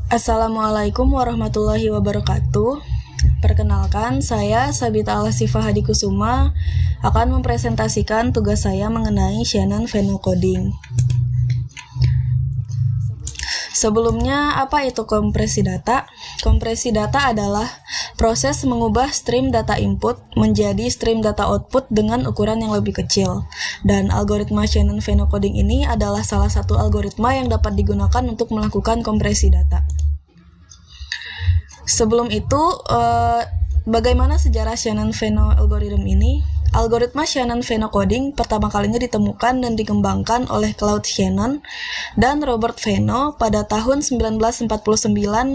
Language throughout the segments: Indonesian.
Assalamualaikum warahmatullahi wabarakatuh. Perkenalkan, saya Sabita Alasifah Hadikusuma akan mempresentasikan tugas saya mengenai Shannon phenocoding. Sebelumnya, apa itu kompresi data? Kompresi data adalah proses mengubah stream data input menjadi stream data output dengan ukuran yang lebih kecil. Dan algoritma Shannon phenocoding ini adalah salah satu algoritma yang dapat digunakan untuk melakukan kompresi data. Sebelum itu, bagaimana sejarah Shannon Phenocoding algorithm ini? Algoritma Shannon phenocoding pertama kalinya ditemukan dan dikembangkan oleh Claude Shannon dan Robert Feno pada tahun 1949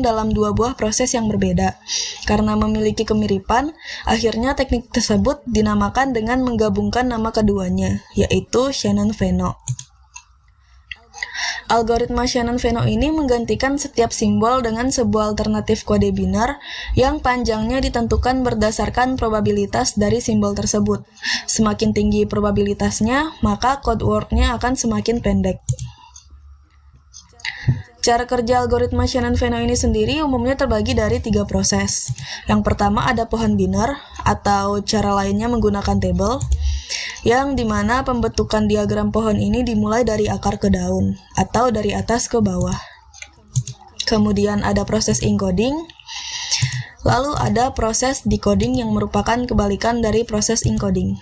dalam dua buah proses yang berbeda. Karena memiliki kemiripan, akhirnya teknik tersebut dinamakan dengan menggabungkan nama keduanya, yaitu Shannon-Feno. Algoritma Shannon-Feno ini menggantikan setiap simbol dengan sebuah alternatif kode biner yang panjangnya ditentukan berdasarkan probabilitas dari simbol tersebut. Semakin tinggi probabilitasnya, maka code word-nya akan semakin pendek. Cara kerja algoritma Shannon-Feno ini sendiri umumnya terbagi dari 3 proses. Yang pertama ada pohon biner, atau cara lainnya menggunakan table, yang dimana pembentukan diagram pohon ini dimulai dari akar ke daun, atau dari atas ke bawah. Kemudian ada proses encoding, lalu ada proses decoding yang merupakan kebalikan dari proses encoding.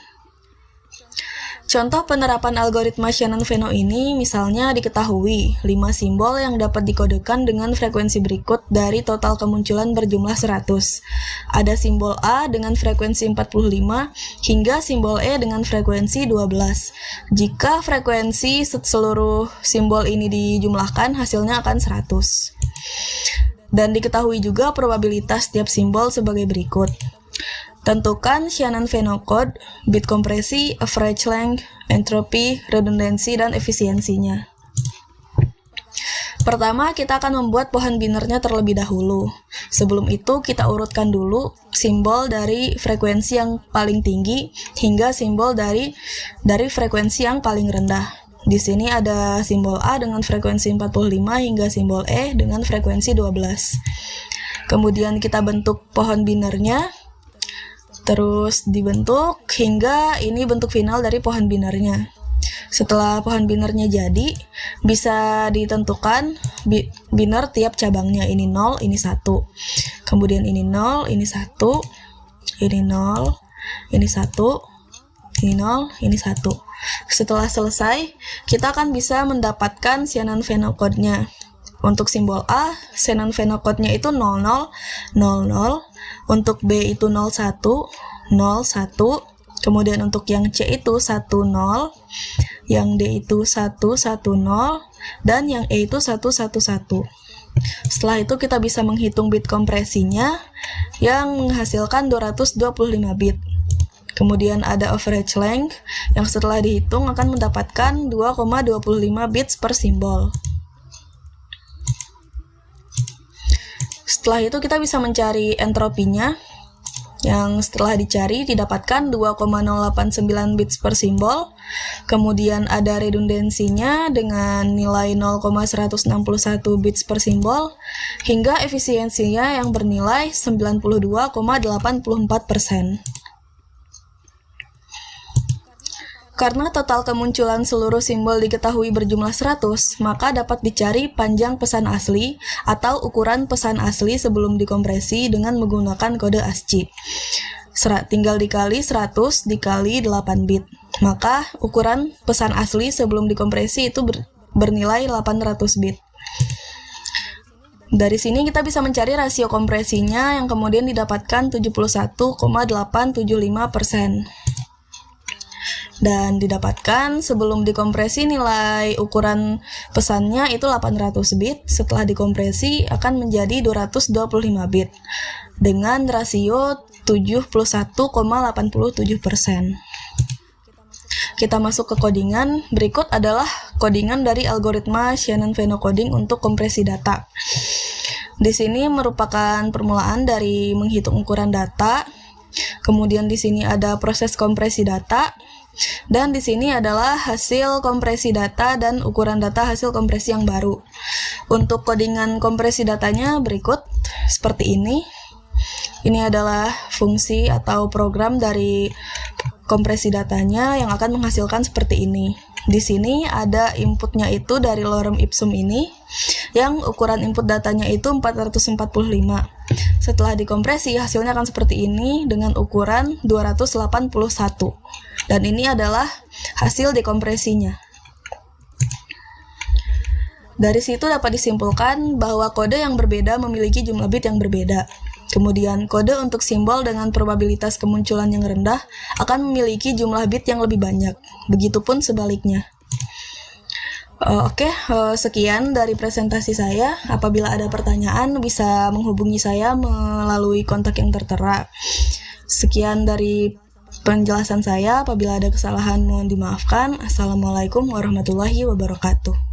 Contoh penerapan algoritma Shannon-Feno ini misalnya diketahui 5 simbol yang dapat dikodekan dengan frekuensi berikut dari total kemunculan berjumlah 100. Ada simbol A dengan frekuensi 45 hingga simbol E dengan frekuensi 12. Jika frekuensi seluruh simbol ini dijumlahkan, hasilnya akan 100. Dan diketahui juga probabilitas setiap simbol sebagai berikut. Tentukan Shannon-Feno code, bit kompresi, average length, entropy, redundancy, dan efisiensinya. Pertama, kita akan membuat pohon binernya terlebih dahulu. Sebelum itu, kita urutkan dulu simbol dari frekuensi yang paling tinggi hingga simbol dari frekuensi yang paling rendah. Di sini ada simbol A dengan frekuensi 45 hingga simbol E dengan frekuensi 12. Kemudian kita bentuk pohon binernya. Terus dibentuk hingga ini bentuk final dari pohon binernya. Setelah pohon binernya jadi, bisa ditentukan biner tiap cabangnya. Ini 0, ini 1. Kemudian ini 0, ini 1. Ini 0, ini 1. Ini 0, ini 1. Setelah selesai, kita akan bisa mendapatkan Shannon-Feno code-nya. Untuk simbol A, Shannon-Feno code-nya itu 00, 00. Untuk B itu 01, 01. Kemudian untuk yang C itu 10, yang D itu 110, dan yang E itu 111. Setelah itu kita bisa menghitung bit kompresinya yang menghasilkan 225 bit. Kemudian ada average length yang setelah dihitung akan mendapatkan 2,25 bits per simbol. Setelah itu kita bisa mencari entropinya, yang setelah dicari didapatkan 2,089 bits per simbol. Kemudian ada redundansinya dengan nilai 0,161 bits per simbol, hingga efisiensinya yang bernilai 92,84%. Karena total kemunculan seluruh simbol diketahui berjumlah 100, maka dapat dicari panjang pesan asli atau ukuran pesan asli sebelum dikompresi dengan menggunakan kode ASCII. Tinggal dikali 100 dikali 8 bit. Maka ukuran pesan asli sebelum dikompresi itu bernilai 800 bit. Dari sini kita bisa mencari rasio kompresinya yang kemudian didapatkan 71,875%. Dan didapatkan sebelum dikompresi nilai ukuran pesannya itu 800 bit, setelah dikompresi akan menjadi 225 bit dengan rasio 71,87%. Kita masuk ke codingan. Berikut adalah codingan dari algoritma Shannon phenocoding untuk kompresi data. Di sini merupakan permulaan dari menghitung ukuran data. Kemudian di sini ada proses kompresi data. Dan di sini adalah hasil kompresi data dan ukuran data hasil kompresi yang baru. Untuk codingan kompresi datanya berikut seperti ini. Ini adalah fungsi atau program dari kompresi datanya yang akan menghasilkan seperti ini. Di sini ada inputnya itu dari lorem ipsum ini, yang ukuran input datanya itu 445. Setelah dikompresi, hasilnya akan seperti ini dengan ukuran 281. Dan ini adalah hasil dekompresinya. Dari situ dapat disimpulkan bahwa kode yang berbeda memiliki jumlah bit yang berbeda. Kemudian kode untuk simbol dengan probabilitas kemunculan yang rendah akan memiliki jumlah bit yang lebih banyak. Begitupun sebaliknya. Sekian dari presentasi saya. Apabila ada pertanyaan bisa menghubungi saya melalui kontak yang tertera. Sekian dari penjelasan saya. Apabila ada kesalahan mohon dimaafkan. Assalamualaikum warahmatullahi wabarakatuh.